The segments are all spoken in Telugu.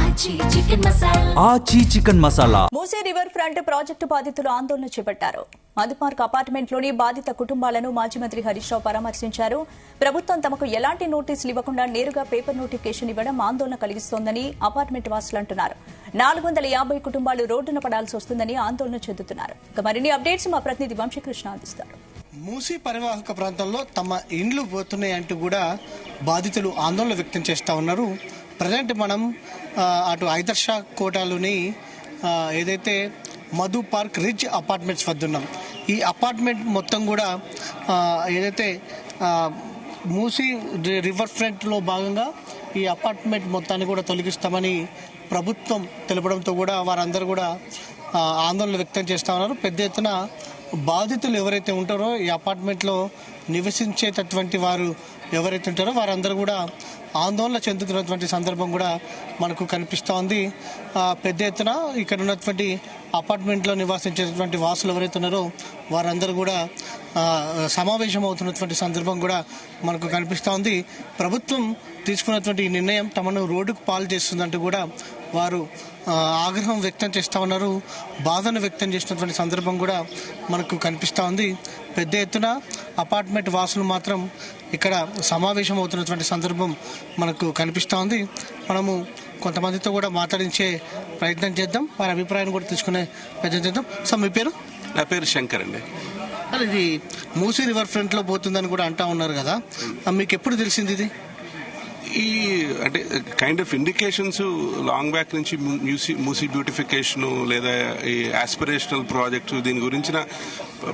ఆచి chicken masala. Musi river front project బాధితులు ఆందోళన చేపట్టారు. మధుపార్క్ అపార్ట్మెంట్లోని బాధిత కుటుంబాలను మాజీ మంత్రి హరీష్ రావు పరామర్శించారు. ప్రభుత్వం తమకు ఎలాంటి నోటీసులు ఇవ్వకుండా నేరుగా పేపర్ నోటిఫికేషన్ ఇవ్వడం ఆందోళన కలిగిస్తోందని అపార్ట్మెంట్ వాసులు అంటున్నారు. 450 కుటుంబాలు రోడ్డున పడాల్సి వస్తుందని ఆందోళన చెందుతున్నారు. మరిన్ని అప్డేట్స్ మా ప్రతినిధి వంశీకృష్ణ అందిస్తారు. మూసీ పరివాహక ప్రాంతంలో తమ ఇండ్లు పోతున్నాయంటూ కూడా బాధితులు ఆందోళన వ్యక్తం చేస్తూ ఉన్నారు. ప్రజెంట్ మనం అటు హైదర్ షా కోటాలోని ఏదైతే మధు పార్క్ రిచ్ అపార్ట్మెంట్స్ వద్ద ఉన్నాం. ఈ అపార్ట్మెంట్ మొత్తం కూడా ఏదైతే మూసీ రివర్ ఫ్రంట్లో భాగంగా ఈ అపార్ట్మెంట్ మొత్తాన్ని కూడా తొలగిస్తామని ప్రభుత్వం తెలపడంతో కూడా వారందరూ కూడా ఆందోళన వ్యక్తం చేస్తూ ఉన్నారు. పెద్ద ఎత్తున బాధితులు ఎవరైతే ఉంటారో ఈ అపార్ట్మెంట్లో నివసించేటటువంటి వారు ఎవరైతే ఉంటారో వారందరూ కూడా ఆందోళన చెందుతున్నటువంటి సందర్భం కూడా మనకు కనిపిస్తూ ఉంది. పెద్ద ఎత్తున ఇక్కడ ఉన్నటువంటి అపార్ట్మెంట్లో నివాసించేటువంటి వాసులు ఎవరైతే ఉన్నారో వారందరూ కూడా సమావేశం అవుతున్నటువంటి సందర్భం కూడా మనకు కనిపిస్తూ ఉంది. ప్రభుత్వం తీసుకున్నటువంటి ఈ నిర్ణయం తమను రోడ్డుకు పాలు చేస్తుందంటూ కూడా వారు ఆగ్రహం వ్యక్తం చేస్తూ ఉన్నారు. బాధను వ్యక్తం చేసినటువంటి సందర్భం కూడా మనకు కనిపిస్తూ ఉంది. పెద్ద ఎత్తున అపార్ట్మెంట్ వాసులు మాత్రం ఇక్కడ సమావేశం అవుతున్నటువంటి సందర్భం మనకు కనిపిస్తూ ఉంది. మనము కొంతమందితో కూడా మాట్లాడించే ప్రయత్నం చేద్దాం, వారి అభిప్రాయాన్ని కూడా తీసుకునే ప్రయత్నం చేద్దాం. సో మీ పేరు? నా పేరు శంకర్ అండి. ఇది మూసీ రివర్ ఫ్రంట్లో పోతుందని కూడా అంటా ఉన్నారు కదా, మీకు ఎప్పుడు తెలిసింది ఇది? ఈ అంటే kind of indications long back నుంచి మూసీ బ్యూటిఫికేషన్ లేదా ఈ ఆస్పిరేషనల్ ప్రాజెక్ట్ దీని గురించిన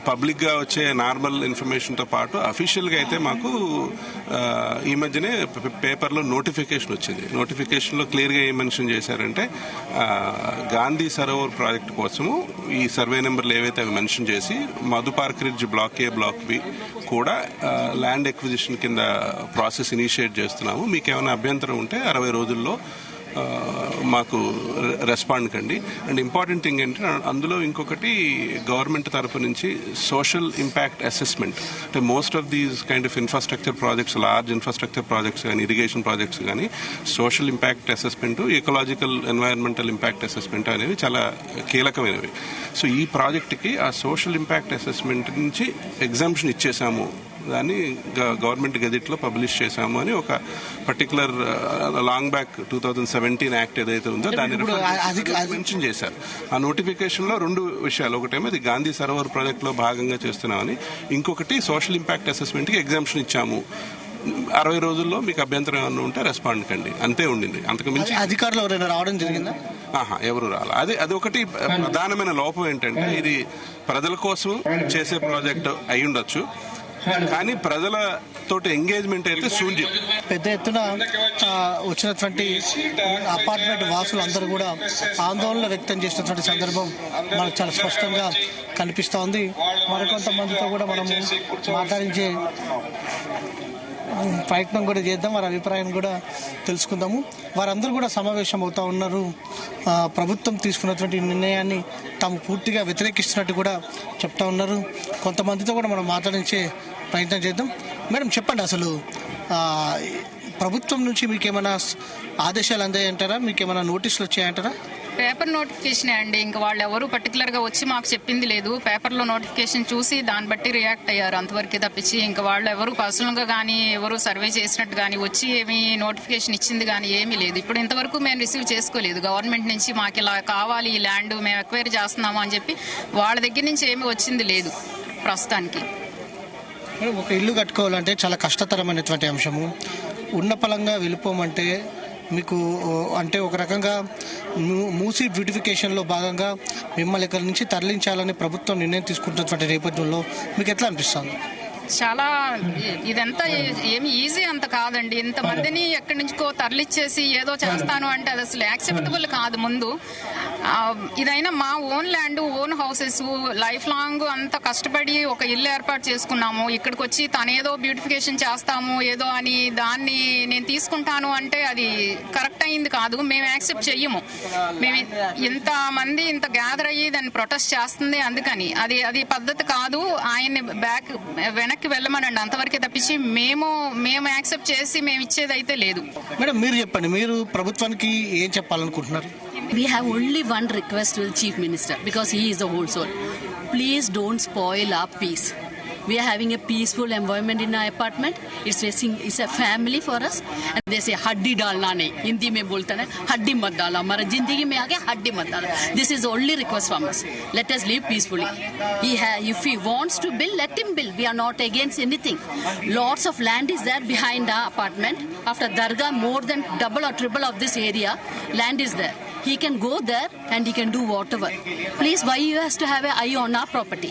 పబ్లిక్ గా వచ్చే నార్మల్ ఇన్ఫర్మేషన్ తో పాటు అఫీషియల్ గా అయితే మాకు ఈ మధ్యనే పేపర్లో నోటిఫికేషన్ వచ్చింది. నోటిఫికేషన్ లో క్లియర్ గా ఏం మెన్షన్ చేశారంటే గాంధీ సరోవర్ ప్రాజెక్ట్ కోసము ఈ సర్వే నెంబర్లు ఏవైతే అవి మెన్షన్ చేసి మధు పార్క్ రిడ్జ్ బ్లాక్ ఏ బ్లాక్ బి కూడా ల్యాండ్ ఎక్విజిషన్ కింద ప్రాసెస్ ఇనిషియేట్ చేస్తున్నాము. మీకు ఏమైనా అభ్యంతరం ఉంటే 60 రోజుల్లో మాకు రెస్పాండ్ కండి. అండ్ ఇంపార్టెంట్ థింగ్ ఏంటంటే అందులో ఇంకొకటి గవర్నమెంట్ తరఫు నుంచి సోషల్ ఇంపాక్ట్ అసెస్మెంట్. అంటే most of these kind of infrastructure projects, large infrastructure projects కానీ ఇరిగేషన్ ప్రాజెక్ట్స్ కానీ social impact assessment, ecological environmental impact assessment అనేవి చాలా కీలకమైనవి. సో ఈ ప్రాజెక్ట్కి ఆ సోషల్ ఇంపాక్ట్ అసెస్మెంట్ నుంచి ఎగ్జామ్షన్ ఇచ్చేసాము, దాన్ని గవర్నమెంట్ గెజిట్లో పబ్లిష్ చేశాము అని ఒక పర్టికులర్ లాంగ్ బ్యాక్ 2017 యాక్ట్ ఏదైతే ఉందో దాన్ని మెన్షన్ చేశారు. ఆ నోటిఫికేషన్ లో 2 విషయాలు, ఒకటేమో ఇది గాంధీ సరోవర్ ప్రాజెక్ట్ లో భాగంగా చేస్తున్నామని, ఇంకొకటి సోషల్ ఇంపాక్ట్ అసెస్మెంట్ కి ఎగ్జామ్షన్ ఇచ్చాము, 60 రోజుల్లో మీకు అభ్యంతరం ఏమన్నా ఉంటే రెస్పాండ్ కండి, అంతే ఉండింది. అంతకు మించి అధికారులు ఎవరైనా రావడం జరిగిందా? ఎవరు రాలి. అది ఒకటి ప్రధానమైన లోపం ఏంటంటే ఇది ప్రజల కోసం చేసే ప్రాజెక్ట్ అయి ఉండొచ్చు, కానీ ప్రజలతోటి ఎంగేజ్మెంట్ అయితే శూన్యం. పెద్ద ఎత్తున వచ్చినటువంటి అపార్ట్మెంట్ వాసులు అందరూ కూడా ఆందోళన వ్యక్తం చేసినటువంటి సందర్భం మనకు చాలా స్పష్టంగా కనిపిస్తూ ఉంది. మరికొంతమందితో కూడా మనము మాట్లాడించే ప్రయత్నం కూడా చేద్దాం, వారి అభిప్రాయం కూడా తెలుసుకుందాము. వారందరూ కూడా సమావేశం అవుతూ ఉన్నారు. ప్రభుత్వం తీసుకున్నటువంటి నిర్ణయాన్ని తాము పూర్తిగా వ్యతిరేకిస్తున్నట్టు కూడా చెప్తా ఉన్నారు. కొంతమందితో కూడా మనం మాట్లాడించే ప్రయత్నం చేద్దాం. మేడం చెప్పండి, అసలు ప్రభుత్వం నుంచి మీకు ఏమైనా ఆదేశాలు అందాయంటారా? మీకు ఏమైనా నోటీసులు వచ్చాయంటారా? పేపర్ నోటిఫికేషన్ అండి, ఇంకా వాళ్ళు ఎవరు పర్టికులర్ గా వచ్చి మాకు చెప్పింది లేదు. పేపర్లో నోటిఫికేషన్ చూసి దాన్ని బట్టి రియాక్ట్ అయ్యారు, అంతవరకు తప్పించి ఇంకా వాళ్ళు ఎవరు పర్సనల్ గా కానీ ఎవరు సర్వే చేసినట్టు కానీ వచ్చి ఏమి నోటిఫికేషన్ ఇచ్చింది కానీ ఏమీ లేదు. ఇప్పుడు ఇంతవరకు మేము రిసీవ్ చేసుకోలేదు గవర్నమెంట్ నుంచి. మాకు ఇలా కావాలి ఈ ల్యాండ్ మేము ఎక్వైర్ చేస్తున్నాము అని చెప్పి వాళ్ళ దగ్గర నుంచి ఏమీ వచ్చింది లేదు ప్రస్తుతానికి. ఒక ఇల్లు కట్టుకోవాలంటే చాలా కష్టతరమైనటువంటి అంశము. ఉన్న పలంగా వెళ్ళిపోమంటే మీకు అంటే ఒక రకంగా మూసీ బ్యూటిఫికేషన్లో భాగంగా మిమ్మల్ని ఇక్కడి నుంచి తరలించాలని ప్రభుత్వం నిర్ణయం తీసుకుంటున్నటువంటి నేపథ్యంలో మీకు ఎట్లా అనిపిస్తుంది? చాలా ఇదంతా ఏమి ఈజీ అంత కాదండి. ఇంతమందిని ఎక్కడి నుంచో తరలిచ్చేసి ఏదో చేస్తాను అంటే అది అసలు యాక్సెప్టబుల్ కాదు. ముందు ఇదైనా మా own land, own houses, life long అంత కష్టపడి ఒక ఇల్లు ఏర్పాటు చేసుకున్నాము. ఇక్కడికి వచ్చి తనేదో బ్యూటిఫికేషన్ చేస్తాము ఏదో అని దాన్ని నేను తీసుకుంటాను అంటే అది కరెక్ట్ అయింది కాదు. మేము యాక్సెప్ట్ చెయ్యము. మేము ఇంతమంది ఇంత గ్యాదర్ అయ్యి దాన్ని ప్రొటెస్ట్ చేస్తుంది, అందుకని అది పద్ధతి కాదు. ఆయన్ని వెనక్కి వెళ్ళమనండి, అంతవరకే తప్పించి మేము యాక్సెప్ట్ చేసి మేము ఇచ్చేది అయితే లేదు. మేడం మీరు చెప్పండి, మీరు ప్రభుత్వానికి ఏం చెప్పాలనుకుంటున్నారు? We have only one request to the Chief Minister because he is the whole soul. Please don't spoil our peace. We are having a peaceful environment in our apartment. It's a family for us. And they say haddi dalna nahi. Hindi mein bolta hai haddi mat dala. Hamara zindagi mein aage haddi mat dala. This is the only request from us. Let us live peacefully. If he wants to build, let him build. We are not against anything. Lots of land is there behind our apartment. After Dargah, more than double or triple of this area land is there. He can go there and he can do whatever. Please, why you has to have an eye on our property?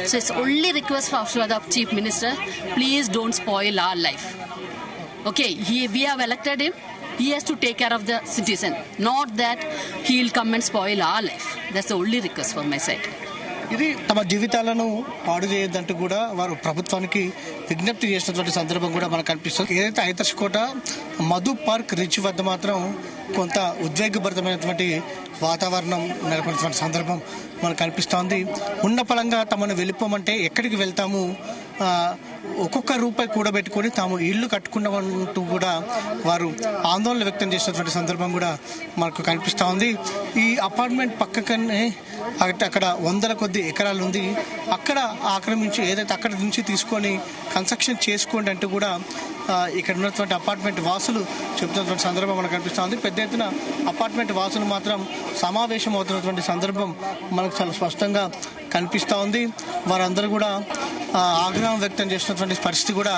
So it's only request for the Chief Minister, please don't spoil our life. Okay, we have elected him. He has to take care of the citizen, not that he'll come and spoil our life. That's the only request from my side. ఇది తమ జీవితాలను పాడు చేయొద్దంటూ కూడా వారు ప్రభుత్వానికి విజ్ఞప్తి చేసినటువంటి సందర్భం కూడా మనకు కనిపిస్తుంది. ఏదైతే ఐతర్షకోట మధు పార్క్ రిచ్ వద్ద మాత్రం కొంత ఉద్వేగభరితమైనటువంటి వాతావరణం నెలకొన్నటువంటి సందర్భం మనకు కనిపిస్తోంది. ఉన్న పలంగా తమను వెళ్ళిపోమంటే ఎక్కడికి వెళ్తాము, ఒక్కొక్క రూపాయి కూడబెట్టుకొని తాము ఇల్లు కట్టుకున్నామంటూ కూడా వారు ఆందోళన వ్యక్తం చేసినటువంటి సందర్భం కూడా మనకు కనిపిస్తూ ఉంది. ఈ అపార్ట్మెంట్ పక్కనే అక్కడ వందల కొద్ది ఎకరాలు ఉంది. అక్కడ ఆక్రమించి ఏదైతే అక్కడ నుంచి తీసుకొని కన్స్ట్రక్షన్ చేసుకోండి అంటూ కూడా ఇక్కడ ఉన్నటువంటి అపార్ట్మెంట్ వాసులు చెబుతున్నటువంటి సందర్భం మనకు కనిపిస్తుంది. పెద్ద ఎత్తున అపార్ట్మెంట్ వాసులు మాత్రం సమావేశం అవుతున్నటువంటి సందర్భం మనకు చాలా స్పష్టంగా కనిపిస్తూ ఉంది. వారందరూ కూడా ఆగ్రహం వ్యక్తం చేసినటువంటి పరిస్థితి కూడా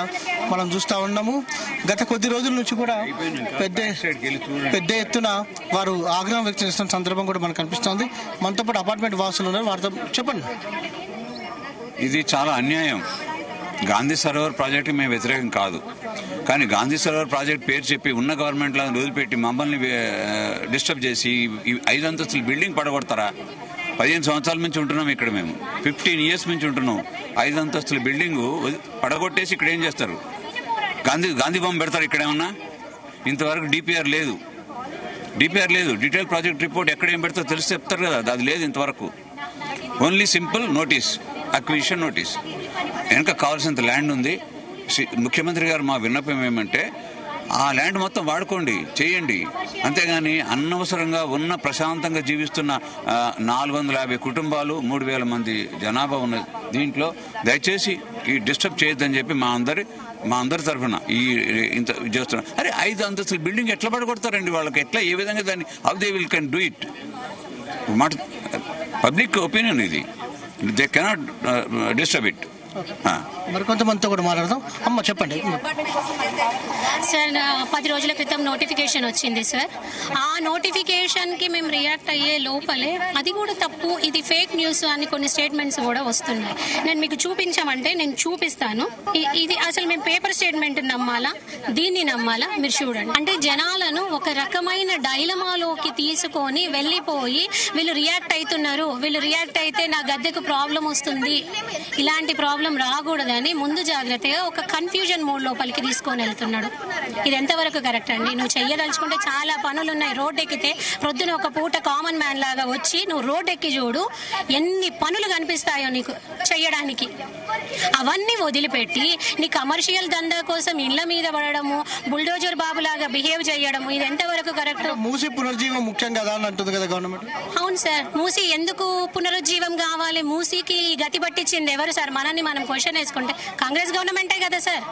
మనం చూస్తూ ఉన్నాము. గత కొద్ది రోజుల నుంచి కూడా పెద్ద ఎత్తున వారు ఆగ్రహం వ్యక్తం చేస్తున్న సందర్భం కూడా మనకు కనిపిస్తుంది. మనతో పాటు అపార్ట్మెంట్ వాసులు ఉన్నారు, వారితో చెప్పండి. ఇది చాలా అన్యాయం. గాంధీ సరోవర్ ప్రాజెక్టు మేము వ్యతిరేకం కాదు, కానీ గాంధీ సరోవర్ ప్రాజెక్ట్ పేరు చెప్పి ఉన్న గవర్నమెంట్లో వదిలిపెట్టి మమ్మల్ని డిస్టర్బ్ చేసి 5 అంతస్తుల బిల్డింగ్ పడగొడతారా? 15 సంవత్సరాల నుంచి ఉంటున్నాం ఇక్కడ, మేము 15 years నుంచి ఉంటున్నాం. 5 అంతస్తుల బిల్డింగ్ పడగొట్టేసి ఇక్కడ ఏం చేస్తారు? గాంధీ బొమ్మ పెడతారు ఇక్కడ ఏమన్నా? ఇంతవరకు డిపిఆర్ లేదు. డీటెయిల్ ప్రాజెక్ట్ రిపోర్ట్ ఎక్కడ ఏం పెడతారో తెలిసి చెప్తారు కదా, అది లేదు ఇంతవరకు. Only simple notice, acquisition notice. వెనక కావాల్సినంత ల్యాండ్ ఉంది. ముఖ్యమంత్రి గారు మా విన్నపం ఏమంటే ఆ ల్యాండ్ మొత్తం వాడుకోండి, చేయండి. అంతేగాని అనవసరంగా ఉన్న ప్రశాంతంగా జీవిస్తున్న 450 కుటుంబాలు, 3000 మంది జనాభా ఉన్న దీంట్లో దయచేసి ఈ డిస్టర్బ్ చేయొద్దని చెప్పి మా అందరి తరఫున ఇంత చేస్తున్నాం. అరే 5 అంతస్తుల బిల్డింగ్ ఎట్లా పడగొడతారండి? వాళ్ళకి ఎట్లా, ఏ విధంగా దాన్ని how they will can do it? మాట పబ్లిక్ ఒపీనియన్ ఇది. They cannot disturb it. మరికొంతమందితో కూడా మాట్లాడదాం. అమ్మ చెప్పండి. సార్ 10 రోజుల క్రితం నోటిఫికేషన్ వచ్చింది సార్. ఆ నోటిఫికేషన్కి మేము రియాక్ట్ అయ్యే లోపలే అది కూడా తప్పు, ఇది ఫేక్ న్యూస్ అని కొన్ని స్టేట్మెంట్స్ కూడా వస్తున్నాయి. నేను మీకు చూపించామంటే నేను చూపిస్తాను. ఇది అసలు మేము పేపర్ స్టేట్మెంట్ నమ్మాలా, దీన్ని నమ్మాలా? మీరు చూడండి. అంటే జనాలను ఒక రకమైన డైలమాలోకి తీసుకొని వెళ్ళిపోయి వీళ్ళు రియాక్ట్ అవుతున్నారు, వీళ్ళు రియాక్ట్ అయితే నా గద్దెకు ప్రాబ్లం వస్తుంది, ఇలాంటి ప్రాబ్లం రాకూడదని ముందు జాగ్రత్తగా ఒక కన్ఫ్యూజన్ మోడ్ లోపలికి తీసుకొని వెళ్తున్నాడు. ఇది ఎంతవరకు కరెక్ట్ అండి? నువ్వు చెయ్యదలుచుకుంటే చాలా పనులు ఉన్నాయి. రోడ్ ఎక్కితే ప్రొద్దున ఒక పూట కామన్ మ్యాన్ లాగా వచ్చి నువ్వు రోడ్ ఎక్కి చూడు, ఎన్ని పనులు కనిపిస్తాయో నీకు చెయ్యడానికి. అవన్నీ వదిలిపెట్టి నీ కమర్షియల్ దందా కోసం ఇళ్ల మీద పడడము, బుల్డోజర్ బాబు లాగా బిహేవ్ చేయడము, ఇది ఎంతవరకు కరెక్ట్? మూసి పునర్జీవం ముఖ్యం కదా అని అంటుంది కదా గవర్నమెంట్. అవును సార్, మూసి ఎందుకు పునరుజ్జీవం కావాలి? మూసికి గతి పట్టించింది ఎవరు సార్? మనల్ని మనం క్వశ్చన్ వేసుకుంటే కాంగ్రెస్ గవర్నమెంటే కదా సార్.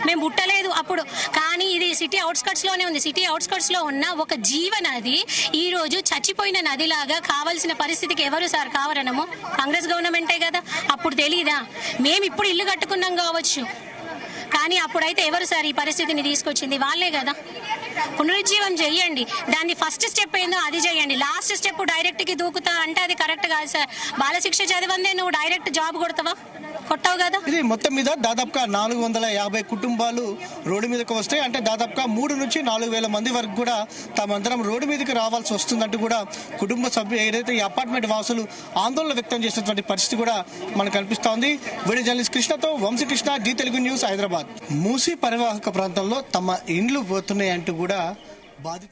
మేము పుట్టలేదు అప్పుడు, కానీ ఇది సిటీ అవుట్స్కట్స్ లోనే ఉంది. సిటీ అవుట్స్కట్స్ లో ఉన్న ఒక జీవనది ఈ రోజు చచ్చిపోయిన నదిలాగా కావాల్సిన పరిస్థితికి ఎవరు సార్ కావరణము? కాంగ్రెస్ గవర్నమెంటే కదా. అప్పుడు తెలీదా? మేము ఇప్పుడు ఇల్లు కట్టుకున్నాం కావచ్చు, కానీ అప్పుడైతే ఎవరు సార్ ఈ పరిస్థితిని తీసుకొచ్చింది? వాళ్ళే కదా. పునరుజ్జీవం చెయ్యండి, దాన్ని ఫస్ట్ స్టెప్ ఏందో అది చేయండి. లాస్ట్ స్టెప్ డైరెక్ట్ కి దూకుతా అంటే అది కరెక్ట్ కాదు సార్. బాలశిక్ష చదివందే నువ్వు డైరెక్ట్ జాబ్ కొడతావా? కొట్టావు కదా. ఇది మొత్తం మీద దాదాపుగా 450 కుటుంబాలు రోడ్డు మీదకి వస్తాయి. అంటే దాదాపుగా 3 నుంచి 4,000 మంది వరకు కూడా తమందరం రోడ్డు మీదకి రావాల్సి వస్తుందంటూ కూడా కుటుంబ సభ్యులు ఏదైతే ఈ అపార్ట్మెంట్ వాసులు ఆందోళన వ్యక్తం చేసినటువంటి పరిస్థితి కూడా మనకు కనిపిస్తా ఉంది. వీడియో జర్నలిస్ట్ కృష్ణతో వంశీకృష్ణ, జీ తెలుగు న్యూస్, హైదరాబాద్. మూసీ పరివాహక ప్రాంతంలో తమ ఇండ్లు పోతున్నాయంటూ కూడా బాధిత